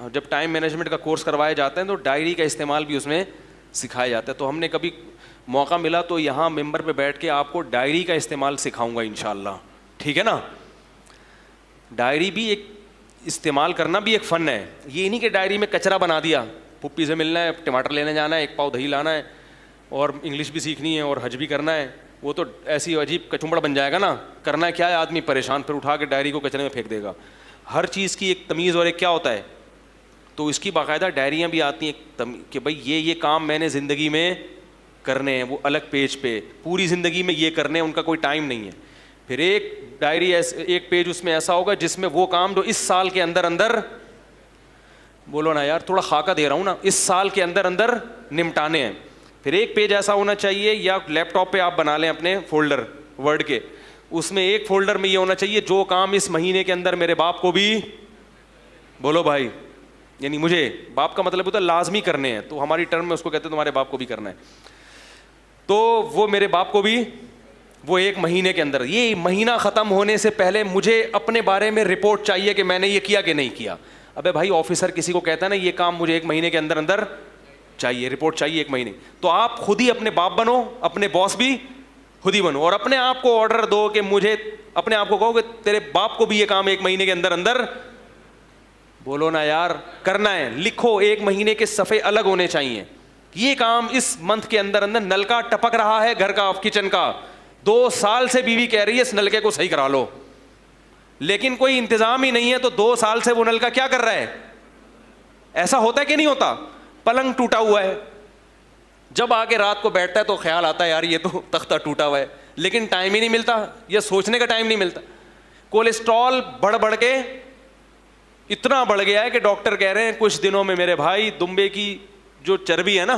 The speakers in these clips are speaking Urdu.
جب ٹائم مینجمنٹ کا کورس کروایا جاتا ہے تو ڈائری کا استعمال بھی اس میں سکھایا جاتا ہے. تو ہم نے کبھی موقع ملا تو یہاں ممبر پہ بیٹھ کے آپ کو ڈائری کا استعمال سکھاؤں گا انشاءاللہ, ٹھیک ہے نا. ڈائری بھی ایک استعمال کرنا بھی ایک فن ہے. یہ نہیں کہ ڈائری میں کچرا بنا دیا, پھپھی سے ملنا ہے, ٹماٹر لینے جانا ہے, ایک پاؤ دہی لانا ہے, اور انگلش بھی سیکھنی ہے اور حج بھی کرنا ہے, وہ تو ایسی عجیب کچمبڑ بن جائے گا نا. کرنا کیا ہے, آدمی پریشان, پھر اٹھا کے ڈائری کو کچرے میں پھینک دے گا. ہر چیز کی ایک تمیز اور ایک کیا ہوتا ہے, تو اس کی باقاعدہ ڈائریاں بھی آتی ہیں کہ بھائی یہ کام میں نے زندگی میں کرنے ہیں, وہ الگ پیج پہ, پوری زندگی میں یہ کرنے ہیں, ان کا کوئی ٹائم نہیں ہے. پھر ایک ڈائری ایک پیج اس میں ایسا ہوگا جس میں وہ کام جو اس سال کے اندر اندر, بولو نا یار تھوڑا خاکہ دے رہا ہوں نا, اس سال کے اندر اندر نمٹانے ہیں. پھر ایک پیج ایسا ہونا چاہیے, یا لیپ ٹاپ پہ آپ بنا لیں اپنے فولڈر ورڈ کے, اس میں ایک فولڈر میں یہ ہونا چاہیے جو کام اس مہینے کے اندر میرے باپ کو بھی, بولو بھائی, یعنی مجھے, باپ کا مطلب ہوتا ہے لازمی کرنے ہیں, تو ہماری ٹرم میں اس کو کہتے ہیں تمہارے باپ کو بھی کرنا ہے, تو وہ میرے باپ کو بھی, وہ ایک مہینے کے اندر. یہ مہینہ ختم ہونے سے پہلے مجھے اپنے بارے میں رپورٹ چاہیے کہ میں نے یہ کیا کہ نہیں کیا. ابے بھائی آفیسر کسی کو کہتا ہے نا یہ کام مجھے ایک مہینے کے اندر اندر چاہیے, رپورٹ چاہیے ایک مہینے, تو آپ خود ہی اپنے باپ بنو, اپنے باس بھی خود ہی بنو, اور اپنے آپ کو آرڈر دو کہ مجھے, اپنے آپ کو کہو کہ تیرے باپ کو بھی یہ کام ایک مہینے کے اندر اندر, بولو نا یار, کرنا ہے. لکھو, ایک مہینے کے صفحے الگ ہونے چاہیے. یہ کام اس منتھ کے اندر اندر, نل کا ٹپک رہا ہے گھر کا, کچن کا, 2 سال سے بیوی کہہ رہی ہے اس نلکے کو صحیح کرا لو, لیکن کوئی انتظام ہی نہیں ہے, تو 2 سال سے وہ نلکا کیا کر رہا ہے. ایسا ہوتا ہے کہ نہیں ہوتا؟ پلنگ ٹوٹا ہوا ہے, جب آ کے رات کو بیٹھتا ہے تو خیال آتا ہے یار یہ تو تختہ ٹوٹا ہوا ہے, لیکن ٹائم ہی نہیں ملتا, یہ سوچنے کا ٹائم نہیں ملتا. کولیسٹرول بڑھ کے اتنا بڑھ گیا ہے کہ ڈاکٹر کہہ رہے ہیں کچھ دنوں میں میرے بھائی دمبے کی جو چربی ہے نا,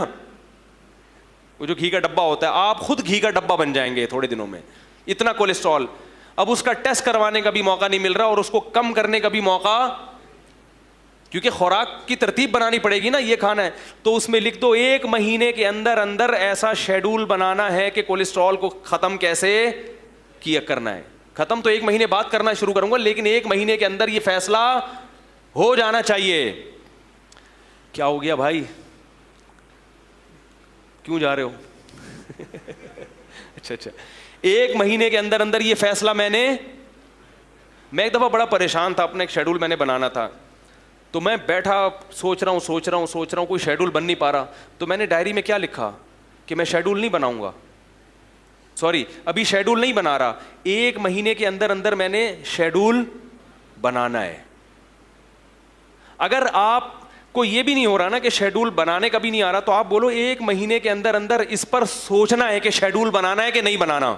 وہ جو گھی کا ڈبہ ہوتا ہے, آپ خود گھی کا ڈبہ بن جائیں گے تھوڑے دنوں میں, اتنا کولیسٹرول. اب اس کا ٹیسٹ کروانے کا بھی موقع نہیں مل رہا, اور اس کو کم کرنے کا بھی موقع, کیونکہ خوراک کی ترتیب بنانی پڑے گی نا, یہ کھانا ہے, تو اس میں لکھ دو 1 مہینے کے اندر اندر ایسا شیڈول بنانا ہے کہ کولیسٹرول کو ختم کیسے کیا کرنا ہے. ختم تو 1 مہینے بعد کرنا شروع کروں گا, لیکن 1 مہینے کے اندر یہ فیصلہ ہو جانا چاہیے. کیا ہو گیا بھائی, کیوں جا رہے ہو؟ اچھا, 1 مہینے کے اندر اندر یہ فیصلہ میں ایک دفعہ بڑا پریشان تھا, اپنا ایک شیڈول میں نے بنانا تھا, تو میں بیٹھا سوچ رہا ہوں کوئی شیڈول بن نہیں پا رہا, تو میں نے ڈائری میں کیا لکھا کہ میں شیڈول نہیں بناؤں گا, ابھی شیڈول نہیں بنا رہا, 1 مہینے کے اندر اندر میں نے شیڈول بنانا ہے. اگر آپ کو یہ بھی نہیں ہو رہا نا کہ شیڈول بنانے کا بھی نہیں آ رہا, تو آپ بولو 1 مہینے کے اندر اندر اس پر سوچنا ہے کہ شیڈول بنانا ہے کہ نہیں بنانا.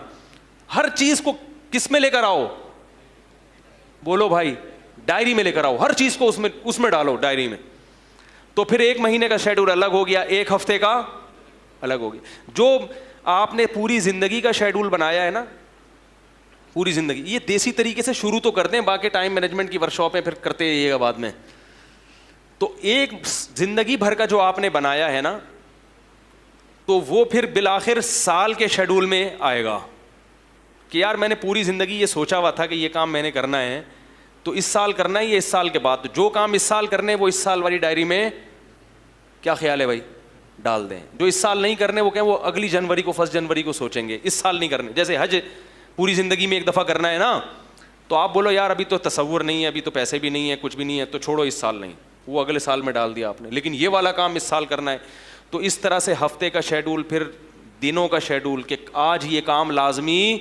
ہر چیز کو کس میں لے کر آؤ, بولو بھائی, ڈائری میں لے کر آؤ, ہر چیز کو اس میں ڈالو ڈائری میں. تو پھر 1 مہینے کا شیڈول الگ ہو گیا, 1 ہفتے کا الگ ہو گیا. جو آپ نے پوری زندگی کا شیڈول بنایا ہے نا, پوری زندگی, یہ دیسی طریقے سے شروع تو کرتے ہیں, باقی ٹائم مینجمنٹ کی ورکشاپیں پھر کرتے رہیے گا بعد میں. تو ایک زندگی بھر کا جو آپ نے بنایا ہے نا, تو وہ پھر بالآخر سال کے شیڈول میں آئے گا کہ یار میں نے پوری زندگی یہ سوچا ہوا تھا کہ یہ کام میں نے کرنا ہے, تو اس سال کرنا ہے, یہ اس سال کے بعد جو کام اس سال کرنے وہ اس سال والی ڈائری میں, کیا خیال ہے بھائی, ڈال دیں. جو اس سال نہیں کرنے وہ کہیں وہ اگلی جنوری کو, 1 جنوری کو سوچیں گے, اس سال نہیں کرنے. جیسے حج پوری زندگی میں 1 دفعہ کرنا ہے نا, تو آپ بولو یار ابھی تو تصور نہیں ہے, ابھی تو پیسے بھی نہیں ہے, کچھ بھی نہیں ہے, تو چھوڑو اس سال نہیں, وہ اگلے سال میں ڈال دیا آپ نے, لیکن یہ والا کام اس سال کرنا ہے. تو اس طرح سے ہفتے کا شیڈول, پھر دنوں کا شیڈول کہ آج یہ کام لازمی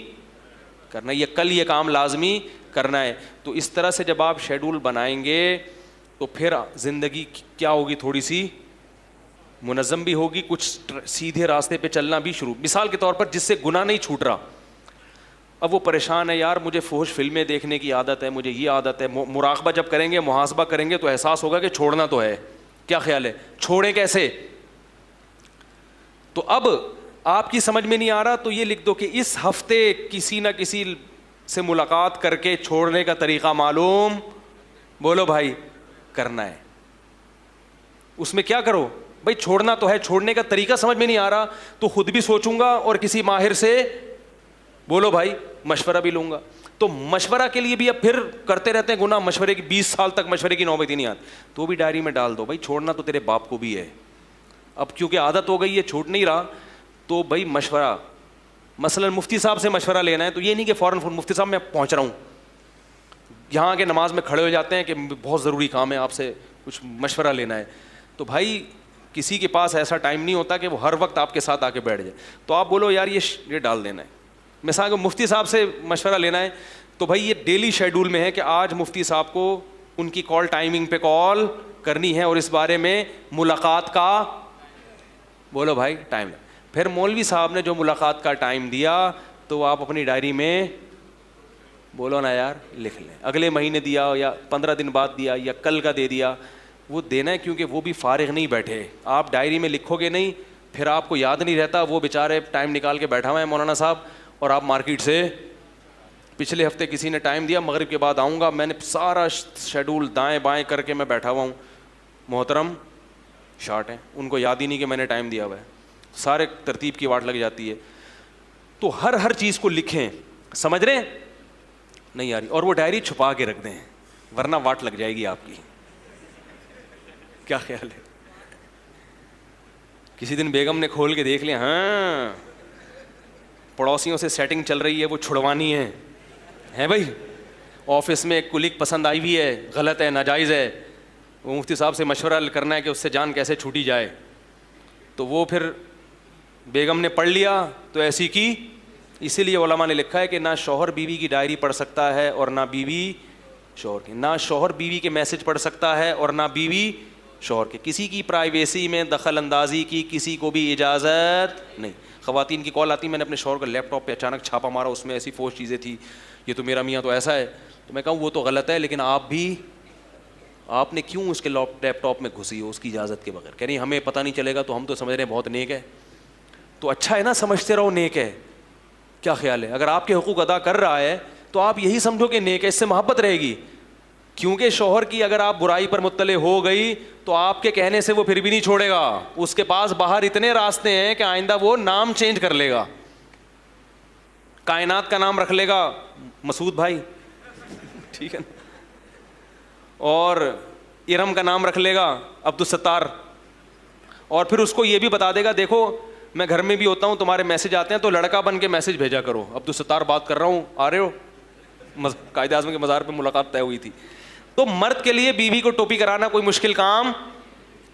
کرنا ہے, یہ کل یہ کام لازمی کرنا ہے. تو اس طرح سے جب آپ شیڈول بنائیں گے تو پھر زندگی کیا ہوگی, تھوڑی سی منظم بھی ہوگی, کچھ سیدھے راستے پہ چلنا بھی شروع. مثال کے طور پر جس سے گناہ نہیں چھوٹ رہا, اب وہ پریشان ہے یار مجھے فحش فلمیں دیکھنے کی عادت ہے, مجھے یہ عادت ہے. مراقبہ جب کریں گے, محاسبہ کریں گے, تو احساس ہوگا کہ چھوڑنا تو ہے. کیا خیال ہے, چھوڑیں کیسے؟ تو اب آپ کی سمجھ میں نہیں آ رہا, تو یہ لکھ دو کہ اس ہفتے کسی نہ کسی سے ملاقات کر کے چھوڑنے کا طریقہ معلوم, بولو بھائی, کرنا ہے. اس میں کیا کرو بھائی, چھوڑنا تو ہے, چھوڑنے کا طریقہ سمجھ میں نہیں آ رہا تو خود بھی سوچوں گا اور کسی ماہر سے, بولو بھائی, مشورہ بھی لوں گا. تو مشورہ کے لیے بھی اب پھر کرتے رہتے ہیں گناہ, مشورے کی 20 سال تک مشورے کی نوبت ہی نہیں آتی, تو بھی ڈائری میں ڈال دو. بھائی چھوڑنا تو تیرے باپ کو بھی ہے, اب کیونکہ عادت ہو گئی ہے چھوٹ نہیں رہا, تو بھائی مشورہ, مثلاً مفتی صاحب سے مشورہ لینا ہے تو یہ نہیں کہ فوراً مفتی صاحب میں پہنچ رہا ہوں, یہاں کے نماز میں کھڑے ہو جاتے ہیں کہ بہت ضروری کام ہے آپ سے کچھ مشورہ لینا ہے. تو بھائی کسی کے پاس ایسا ٹائم نہیں ہوتا کہ وہ ہر وقت آپ کے ساتھ آ کے بیٹھ جائے, تو آپ بولو یار یہ ڈال دینا ہے. مثال کہ مفتی صاحب سے مشورہ لینا ہے تو بھائی یہ ڈیلی شیڈول میں ہے کہ آج مفتی صاحب کو ان کی کال ٹائمنگ پہ کال کرنی ہے اور اس بارے میں ملاقات کا بولو بھائی ٹائم. پھر مولوی صاحب نے جو ملاقات کا ٹائم دیا تو آپ اپنی ڈائری میں بولو نا یار لکھ لیں, اگلے مہینے دیا یا 15 دن بعد دیا یا کل کا دے دیا, وہ دینا ہے کیونکہ وہ بھی فارغ نہیں بیٹھے. آپ ڈائری میں لکھو گے نہیں پھر آپ کو یاد نہیں رہتا, وہ بیچارے ٹائم نکال کے بیٹھا ہوا ہے مولانا صاحب, اور آپ مارکیٹ سے پچھلے ہفتے کسی نے ٹائم دیا مغرب کے بعد آؤں گا, میں نے سارا شیڈول دائیں بائیں کر کے میں بیٹھا ہوا ہوں, محترم شارٹ ہیں, ان کو یاد ہی نہیں کہ میں نے ٹائم دیا ہوا ہے, سارے ترتیب کی واٹ لگ جاتی ہے. تو ہر چیز کو لکھیں, سمجھ رہے ہیں نہیں یاری, اور وہ ڈائری چھپا کے رکھ دیں ورنہ واٹ لگ جائے گی آپ کی. کیا خیال ہے؟ کسی دن بیگم نے کھول کے دیکھ لیا, ہاں پڑوسیوں سے سیٹنگ چل رہی ہے وہ چھڑوانی ہے بھائی, آفس میں ایک کلیگ پسند آئی ہوئی ہے, غلط ہے ناجائز ہے, وہ مفتی صاحب سے مشورہ کرنا ہے کہ اس سے جان کیسے چھوٹی جائے, تو وہ پھر بیگم نے پڑھ لیا تو ایسی کی. اسی لیے علماء نے لکھا ہے کہ نہ شوہر بیوی کی ڈائری پڑھ سکتا ہے اور نہ بیوی شوہر کی, نہ شوہر بیوی کے میسج پڑھ سکتا ہے اور نہ بیوی شوہر کے. کسی کی پرائیویسی میں دخل اندازی کی کسی کو بھی اجازت نہیں. خواتین کی کال آتی, میں نے اپنے شوہر کا لیپ ٹاپ پہ اچانک چھاپا مارا, اس میں ایسی فوش چیزیں تھی, یہ تو میرا میاں تو ایسا ہے, تو میں کہوں وہ تو غلط ہے, لیکن آپ نے کیوں اس کے لیپ ٹاپ میں گھسی ہو اس کی اجازت کے بغیر؟ کہہ رہی ہمیں پتہ نہیں چلے گا تو ہم تو سمجھ رہے ہیں بہت نیک ہے. تو اچھا ہے نا, سمجھتے رہو نیک ہے. کیا خیال ہے؟ اگر آپ کے حقوق ادا کر رہا ہے تو آپ یہی سمجھو کہ نیک ہے, اس سے محبت رہے گی. کیونکہ شوہر کی اگر آپ برائی پر مطلع ہو گئی تو آپ کے کہنے سے وہ پھر بھی نہیں چھوڑے گا, اس کے پاس باہر اتنے راستے ہیں کہ آئندہ وہ نام چینج کر لے گا, کائنات کا نام رکھ لے گا مسعود بھائی, ٹھیک ہے نا, اور ارم کا نام رکھ لے گا عبدالستار, اور پھر اس کو یہ بھی بتا دے گا دیکھو میں گھر میں بھی ہوتا ہوں, تمہارے میسج آتے ہیں تو لڑکا بن کے میسج بھیجا کرو, عبدالستار بات کر رہا ہوں, آ رہے ہو؟ قائد اعظم کے مزار پہ ملاقات طے ہوئی تھی. تو مرد کے لیے بیوی کو ٹوپی کرانا کوئی مشکل کام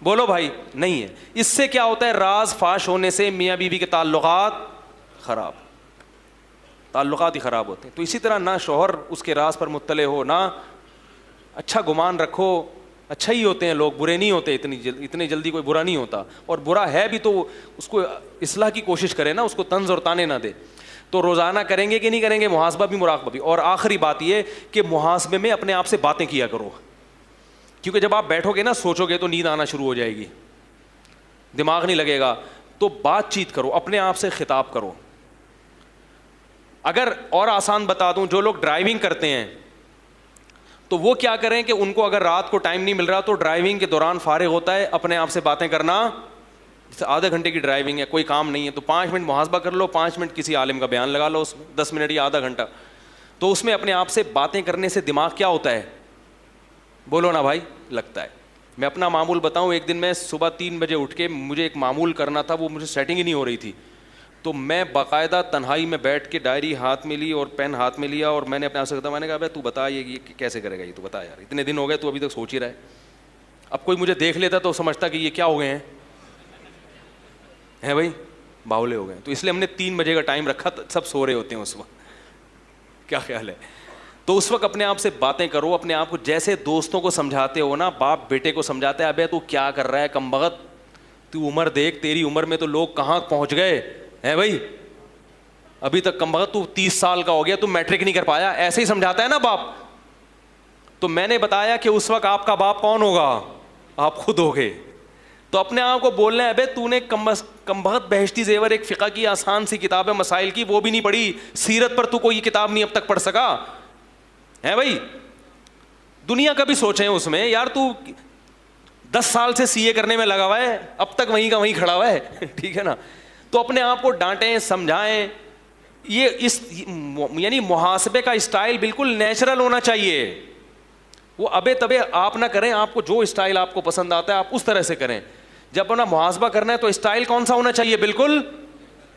بولو بھائی نہیں ہے. اس سے کیا ہوتا ہے, راز فاش ہونے سے میاں بیوی کے تعلقات ہی خراب ہوتے ہیں. تو اسی طرح نہ شوہر اس کے راز پر مطلع ہو, نہ اچھا گمان رکھو, اچھا ہی ہوتے ہیں لوگ, برے نہیں ہوتے, اتنی جلدی کوئی برا نہیں ہوتا, اور برا ہے بھی تو اس کو اصلاح کی کوشش کرے نا, اس کو طنز اور تانے نہ دے. تو روزانہ کریں گے کہ نہیں کریں گے محاسبہ بھی مراقبہ بھی. اور آخری بات یہ کہ محاسبے میں اپنے آپ سے باتیں کیا کرو, کیونکہ جب آپ بیٹھو گے نا سوچو گے تو نیند آنا شروع ہو جائے گی, دماغ نہیں لگے گا. تو بات چیت کرو, اپنے آپ سے خطاب کرو. اگر اور آسان بتا دوں, جو لوگ ڈرائیونگ کرتے ہیں تو وہ کیا کریں کہ ان کو اگر رات کو ٹائم نہیں مل رہا تو ڈرائیونگ کے دوران فارغ ہوتا ہے اپنے آپ سے باتیں کرنا. جیسے آدھے گھنٹے کی ڈرائیونگ ہے, کوئی کام نہیں ہے, تو 5 منٹ محاسبہ کر لو, 5 منٹ کسی عالم کا بیان لگا لو, اس میں 10 منٹ یا آدھا گھنٹہ. تو اس میں اپنے آپ سے باتیں کرنے سے دماغ کیا ہوتا ہے بولو نا بھائی, لگتا ہے. میں اپنا معمول بتاؤں, ایک دن میں صبح 3 بجے اٹھ کے مجھے ایک معمول کرنا تھا, وہ مجھے سیٹنگ ہی نہیں ہو رہی تھی, تو میں باقاعدہ تنہائی میں بیٹھ کے ڈائری ہاتھ میں لی اور پین ہاتھ میں لیا, اور میں نے اپنے آپ سے کہا, میں نے کہا بھائی تو بتا یہ کیسے کرے گا, یہ تو بتا یار, اتنے دن ہو گئے تو ابھی تک سوچ ہی رہا ہے. اب کوئی مجھے دیکھ لیتا تو سمجھتا کہ یہ کیا ہو گئے ہیں بھائی, باولے ہو گئے. تو اس لیے ہم نے 3 بجے کا ٹائم رکھا, سب سو رہے ہوتے ہیں اس وقت. کیا خیال ہے؟ تو اس وقت اپنے آپ سے باتیں کرو, اپنے آپ کو جیسے دوستوں کو سمجھاتے ہو نا, باپ بیٹے کو سمجھاتا ہے, ابے تو کیا کر رہا ہے کمبخت, تو عمر دیکھ, تیری عمر میں تو لوگ کہاں پہنچ گئے ہیں بھائی, ابھی تک کمبخت تو 30 سال کا ہو گیا, تو میٹرک نہیں کر پایا, ایسے ہی سمجھاتا ہے نا باپ. تو میں نے بتایا کہ اس وقت آپ کا باپ کون ہوگا, آپ خود ہوگے. تو اپنے آپ کو بولنا ہے, ابے تو نے کمبخت بہشتی زیور ایک فقہ کی آسان سی کتاب ہے مسائل کی, وہ بھی نہیں پڑھی, سیرت پر تو کوئی کتاب نہیں اب تک پڑھ سکا ہے بھائی. دنیا کا بھی سوچیں اس میں, یار تو 10 سال سے CA کرنے میں لگا ہوا ہے, اب تک وہیں کا وہیں کھڑا ہوا ہے, ٹھیک ہے نا. تو اپنے آپ کو ڈانٹیں, سمجھائیں, یہ اس یعنی محاسبے کا اسٹائل بالکل نیچرل ہونا چاہیے. وہ ابے تبے آپ نہ کریں, آپ کو جو اسٹائل آپ کو پسند آتا ہے آپ اس طرح سے کریں. جب اپنا محاسبہ کرنا ہے تو اسٹائل کون سا ہونا چاہیے؟ بالکل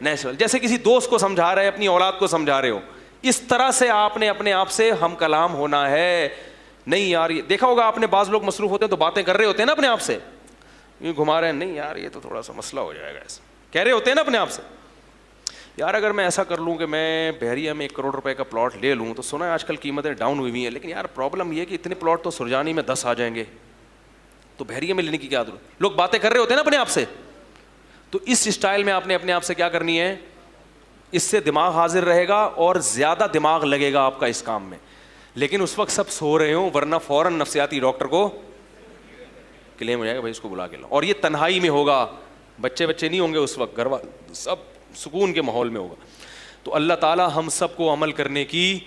نیچرل. جیسے کسی دوست کو سمجھا رہے, اپنی اولاد کو سمجھا رہے ہو, اس طرح سے آپ نے اپنے آپ سے ہم کلام ہونا ہے. نہیں یار, یہ دیکھا ہوگا آپ نے, بعض لوگ مصروف ہوتے ہیں تو باتیں کر رہے ہوتے ہیں نا اپنے آپ سے, یہ گھما رہے ہیں, نہیں یار یہ تو تھوڑا سا مسئلہ ہو جائے گا, ایسا کہہ رہے ہوتے ہیں نا اپنے آپ سے. یار اگر میں ایسا کر لوں کہ میں بحریہ میں 1 کروڑ روپے کا پلاٹ لے لوں, تو سنا ہے آج کل قیمتیں ڈاؤن ہوئی ہوئی ہیں, لیکن یار پرابلم یہ ہے کہ اتنے پلاٹ تو سرجانی میں 10 آ جائیں گے, تو بحریہ میں لینے کی کیا ضرورت. لوگ باتیں کر رہے ہوتے ہیں نا اپنے آپ سے. تو اس اسٹائل میں آپ نے اپنے آپ سے کیا کرنی ہے, اس سے دماغ حاضر رہے گا اور زیادہ دماغ لگے گا آپ کا اس کام میں. لیکن اس وقت سب سو رہے ہوں, ورنہ فوراً نفسیاتی ڈاکٹر کو کلیم ہو جائے گا, بھائی اس کو بلا کے لاؤ. اور یہ تنہائی میں ہوگا, بچے نہیں ہوں گے اس وقت, گھر والے سب سکون کے ماحول میں ہوگا. تو اللہ تعالیٰ ہم سب کو عمل کرنے کی